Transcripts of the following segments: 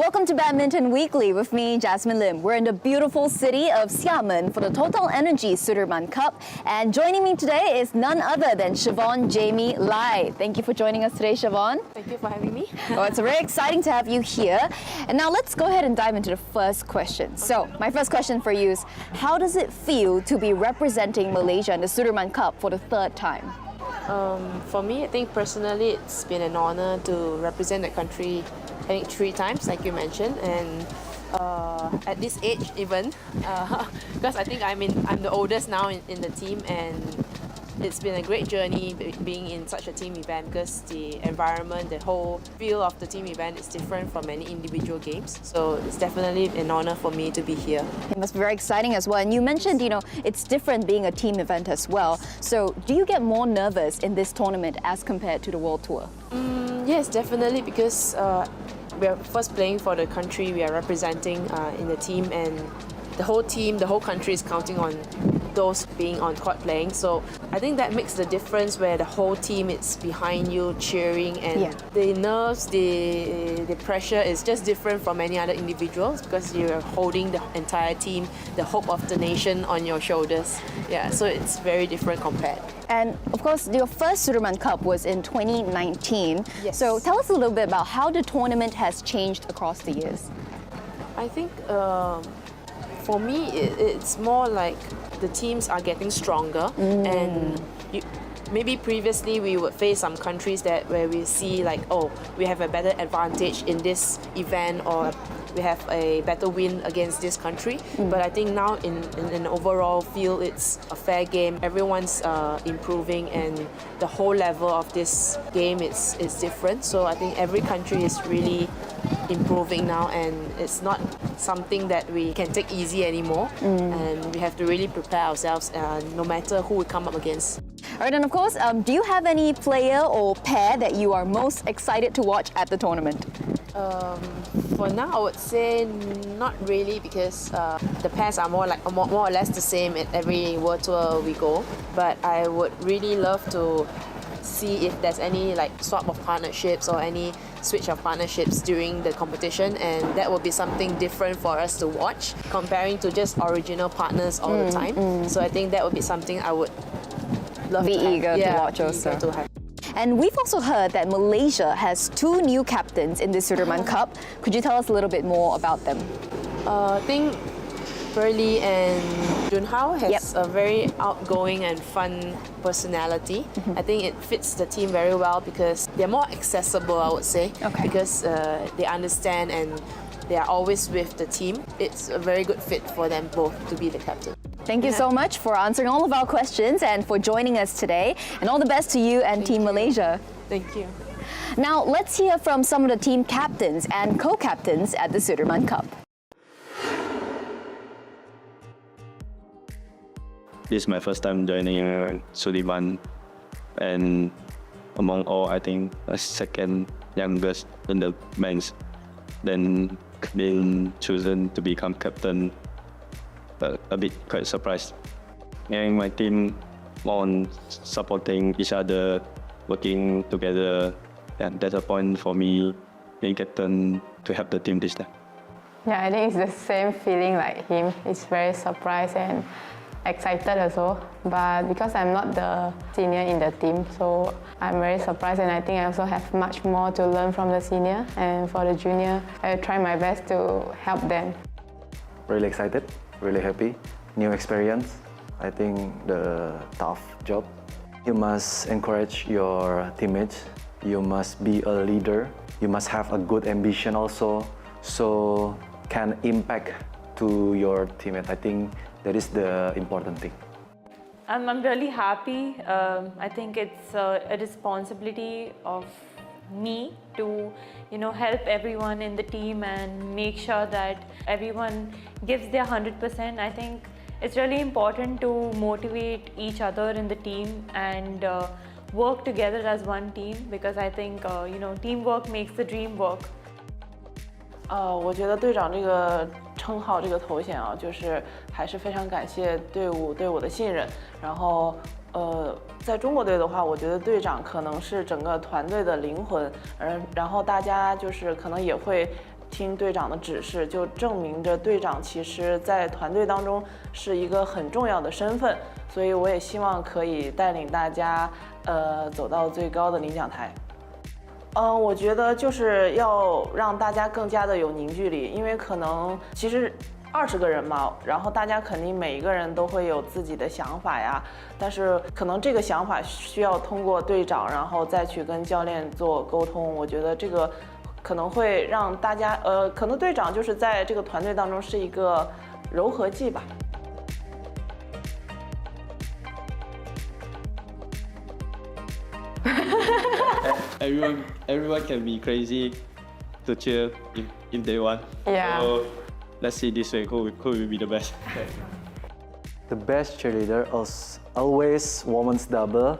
Welcome to Badminton Weekly with me, Jasmine Lim. We're in the beautiful city of Xiamen for the TotalEnergies Sudirman Cup. And joining me today is none other than Shevon Jemie Lai. Thank you for joining us today, Shevon. Thank you for having me. Well, it's very exciting to have you here. And now let's go ahead and dive into the first question. So, my first question for you is, how does it feel to be representing Malaysia in the Sudirman Cup for the third time? For me, I think personally it's been an honor to represent the country, I think 3 times, like you mentioned, and at this age even, because I think I'm the oldest now in the team, and it's been a great journey being in such a team event because the environment, the whole feel of the team event is different from many individual games. So it's definitely an honor for me to be here. It must be very exciting as well. And you mentioned, it's different being a team event as well. So do you get more nervous in this tournament as compared to the World Tour? Yes, definitely, because we are first playing for the country we are representing in the team, and the whole team, the whole country is counting on those being on court playing. So I think that makes the difference where the whole team is behind you cheering, and the nerves, the pressure is just different from any other individuals because you're holding the entire team, the hope of the nation on your shoulders. Yeah, so it's very different compared. And of course, your first Sudirman Cup was in 2019. Yes. So tell us a little bit about how the tournament has changed across the years. I think for me, it's more like the teams are getting stronger, and maybe previously we would face some countries where we see like, oh, we have a better advantage in this event, or we have a better win against this country. But I think now in an overall field, it's a fair game. Everyone's improving, and the whole level of this game is different. So I think every country is really improving now, and it's not something that we can take easy anymore, and we have to really prepare ourselves no matter who we come up against. All right, and of course, do you have any player or pair that you are most excited to watch at the tournament? For now, I would say not really, because the pairs are more or less the same at every World Tour we go. But I would really love to see if there's any swap of partnerships or any switch of partnerships during the competition, and that will be something different for us to watch comparing to just original partners all the time. So I think that would be something I would love be to have. eager to watch also. To have. And we've also heard that Malaysia has 2 new captains in the Sudirman Cup. Could you tell us a little bit more about them? I think Burley and Junhao has a very outgoing and fun personality. I think it fits the team very well because they're more accessible, I would say, because they understand and they are always with the team. It's a very good fit for them both to be the captain. Thank you so much for answering all of our questions and for joining us today. And all the best to you and Team Malaysia. Thank you. Now, let's hear from some of the team captains and co-captains at the Sudirman Cup. This is my first time joining Sudirman, and among all, I think second youngest in the men's. Then being chosen to become captain, a bit quite surprised. And my team on supporting each other, working together, and that's a point for me being captain to help the team this time. Yeah, I think it's the same feeling like him. It's very surprised and excited also, but because I'm not the senior in the team, so I'm very surprised, and I think I also have much more to learn from the senior, and for the junior, I try my best to help them. Really excited, really happy, new experience. I think the tough job. You must encourage your teammates, you must be a leader, you must have a good ambition also, so can impact to your teammate. I think that is the important thing. I'm really happy. I think it's a responsibility of me to help everyone in the team and make sure that everyone gives their 100%. I think it's really important to motivate each other in the team and work together as one team, because I think teamwork makes the dream work. 我觉得队长这个称号、这个头衔啊，就是还是非常感谢队伍对我的信任。然后，在中国队的话，我觉得队长可能是整个团队的灵魂，然后大家就是可能也会听队长的指示，就证明着队长其实在团队当中是一个很重要的身份。所以我也希望可以带领大家，走到最高的领奖台。我觉得就是要让大家更加的有凝聚力，因为可能其实20个人嘛，然后大家肯定每一个人都会有自己的想法呀，但是可能这个想法需要通过队长，然后再去跟教练做沟通。我觉得这个可能会让大家，可能队长就是在这个团队当中是一个柔和剂吧。Everyone can be crazy to cheer if they want. Yeah. So let's see this way who will be the best. The best cheerleader is always women's double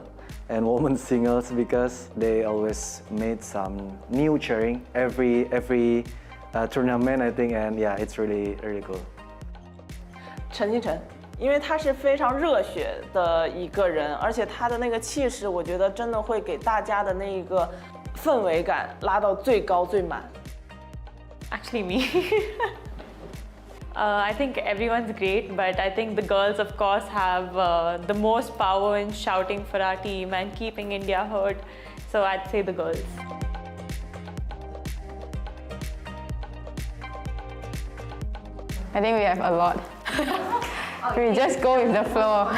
and women's singles because they always made some new cheering every tournament I think, and yeah, it's really cool. 陈金晨，因为他是非常热血的一个人，而且他的那个气势，我觉得真的会给大家的那一个氛围感拉到最高最满。Actually, me. I think everyone's great, but I think the girls, of course, have the most power in shouting for our team and keeping India heard. So I'd say the girls. I think we have a lot. We just go with the flow.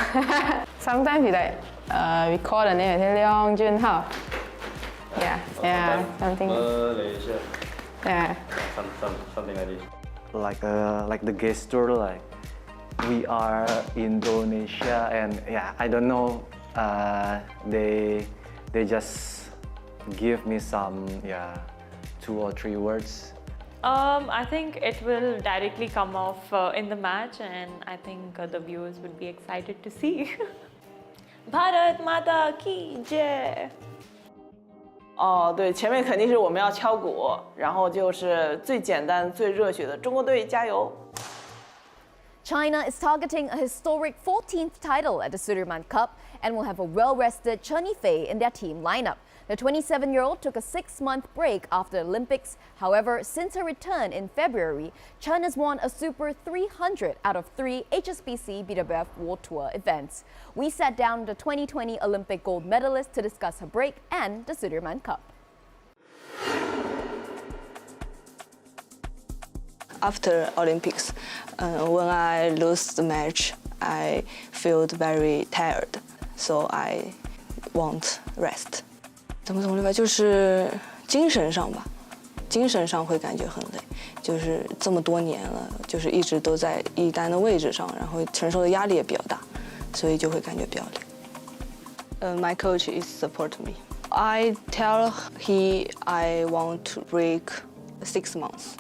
Sometimes we call the name and say Leong Junhao. Yeah, something. Malaysia. Yeah. Something like this. Like the gesture, like we are Indonesia, and yeah, I don't know. They just give me some 2 or 3 words. I think it will directly come off in the match, and I think the viewers would be excited to see. Bharat Mata Ki Jai! 对，前面肯定是我们要敲鼓，然后就是最简单、最热血的中国队加油！ China is targeting a historic 14th title at the Sudirman Cup and will have a well-rested Chen Yu Fei in their team lineup. The 27-year-old took a 6-month break after the Olympics. However, since her return in February, Chen has won a Super 300 out of 3 HSBC BWF World Tour events. We sat down with the 2020 Olympic gold medalist to discuss her break and the Sudirman Cup. After Olympics, when I lose the match, I feel very tired, so I want rest. 怎么说就是精神上吧，精神上会感觉很累，就是这么多年了，就是一直都在一单的位置上，然后承受的压力也比较大，所以就会感觉比较累。My coach is support me. I tell he I want to break 6 months.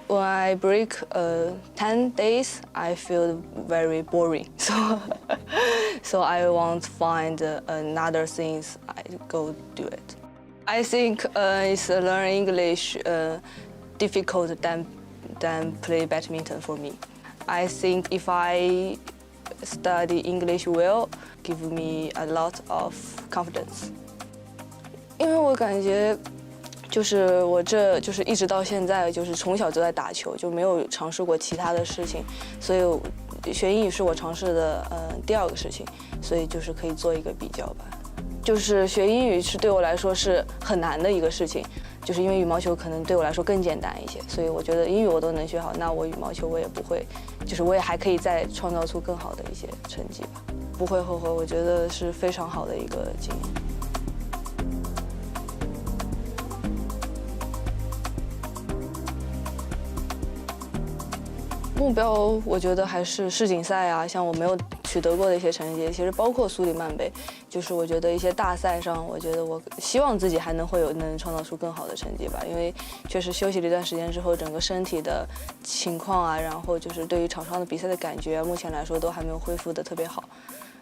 When I break 10 days, I feel very boring. So I want to find another things I go do it. I think it's learn English difficult than play badminton for me. I think if I study English well, give me a lot of confidence. 因为我感觉。就是我这就是一直到现在，就是从小就在打球，就没有尝试过其他的事情，所以学英语是我尝试的第2个事情，所以就是可以做一个比较吧。就是学英语是对我来说是很难的一个事情，就是因为羽毛球可能对我来说更简单一些，所以我觉得英语我都能学好，那我羽毛球我也不会，就是我也还可以再创造出更好的一些成绩吧，不会后悔，我觉得是非常好的一个经验。目标我觉得还是世锦赛啊，像我没有取得过的一些成绩，其实包括苏黎曼杯，就是我觉得一些大赛上，我觉得我希望自己还能创造出更好的成绩吧，因为确实休息了一段时间之后，整个身体的情况啊，然后就是对于场上的比赛的感觉，目前来说都还没有恢复的特别好，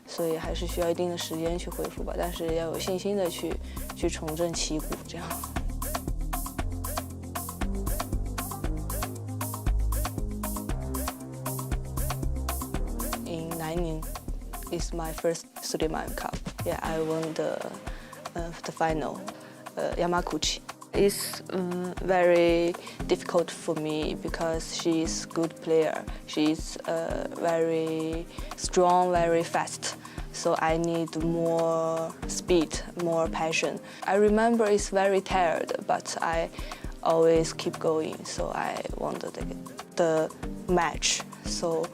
所以还是需要一定的时间去恢复吧，但是要有信心的去重振旗鼓，这样。It's my first Sudirman Cup. Yeah, I won the final, Yamaguchi. It's very difficult for me because she's a good player. She's very strong, very fast. So I need more speed, more passion. I remember it's very tired, but I always keep going. So I want the match. So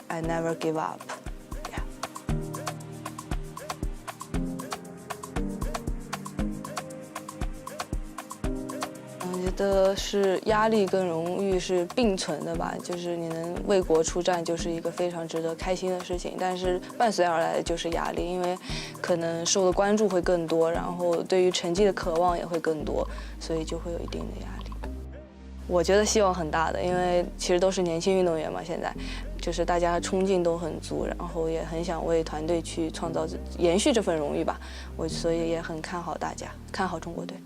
I never give up. Yeah. 我觉得是压力跟荣誉是并存的吧，就是你能为国出战，就是一个非常值得开心的事情。但是伴随而来的就是压力，因为可能受的关注会更多，然后对于成绩的渴望也会更多，所以就会有一定的压力。我觉得希望很大的，因为其实都是年轻运动员嘛，现在就是大家冲劲都很足，然后也很想为团队去创造、延续这份荣誉吧。所以也很看好大家，看好中国队。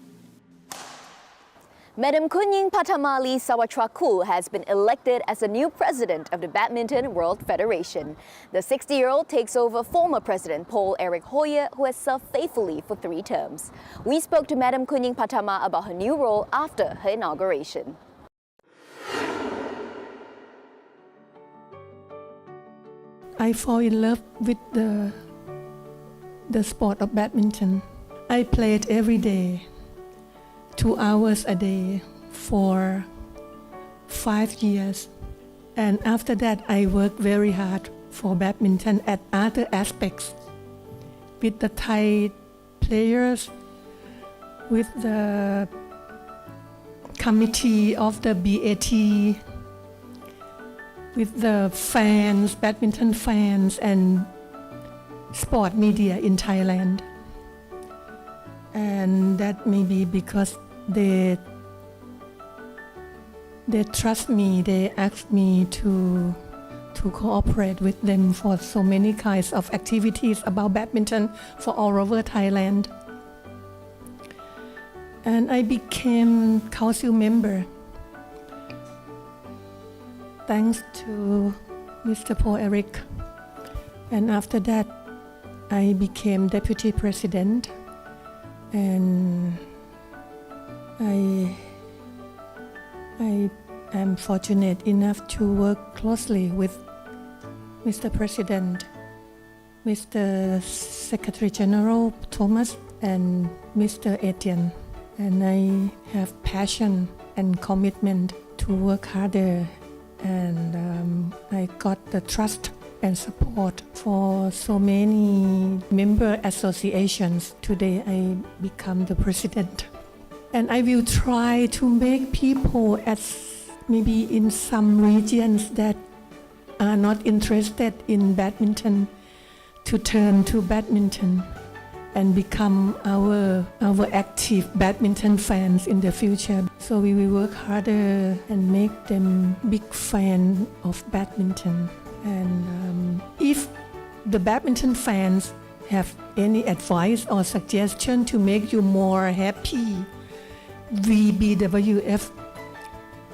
Madam Kunying Patamali Sawatrakul has been elected as the new president of the Badminton World Federation. The 60-year-old takes over former president Paul Eric Hoyer, who has served faithfully for 3 terms. We spoke to Madam Kunying Patama about her new role after her inauguration. I fall in love with the sport of badminton. I play it every day. 2 hours a day for 5 years. And after that, I worked very hard for badminton at other aspects with the Thai players, with the committee of the BAT, with the fans, badminton fans, and sport media in Thailand. And that may be because they trust me, they ask me to cooperate with them for so many kinds of activities about badminton for all over Thailand. And I became council member thanks to Mr. Paul Eric. And after that, I became deputy president. And I am fortunate enough to work closely with Mr. President, Mr. Secretary General Thomas, and Mr. Etienne. And I have passion and commitment to work harder, and I got the trust and support for so many member associations. Today I become the president. And I will try to make people, as maybe in some regions that are not interested in badminton, to turn to badminton and become our active badminton fans in the future. So we will work harder and make them big fan of badminton. And if the badminton fans have any advice or suggestion to make you more happy, we BWF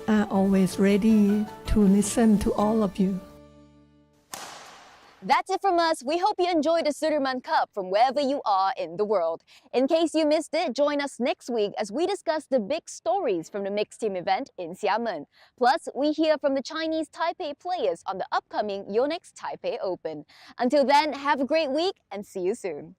are always ready to listen to all of you. That's it from us. We hope you enjoyed the Sudirman Cup from wherever you are in the world. In case you missed it, join us next week as we discuss the big stories from the mixed team event in Xiamen. Plus, we hear from the Chinese Taipei players on the upcoming Yonex Taipei Open. Until then, have a great week and see you soon.